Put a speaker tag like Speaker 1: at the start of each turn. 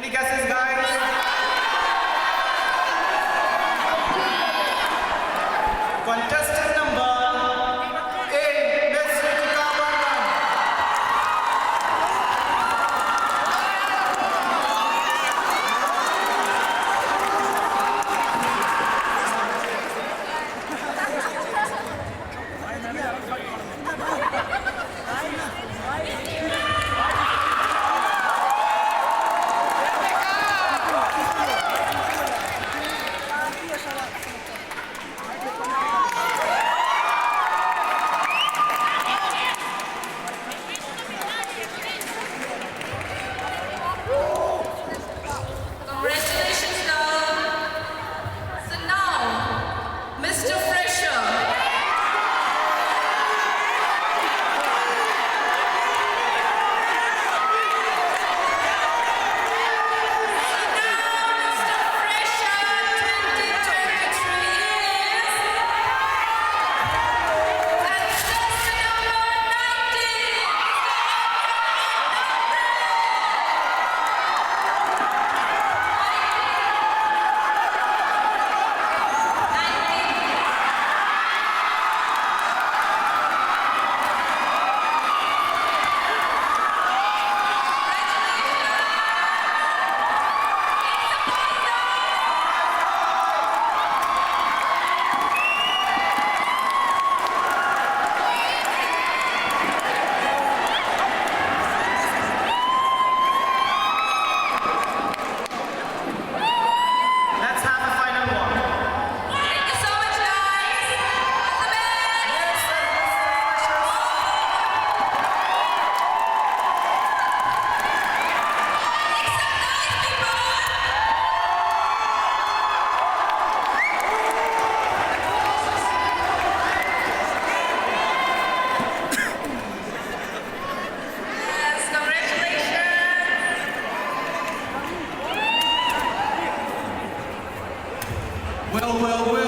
Speaker 1: Any guesses, guys? Contestant number 8, Miss Ritika Barman.
Speaker 2: Congratulations, now. So now, Mr. Fresher.
Speaker 1: Let's have a final one.
Speaker 2: Thank you so much, guys. All the best. Yes, congratulations.
Speaker 1: Well, well, well.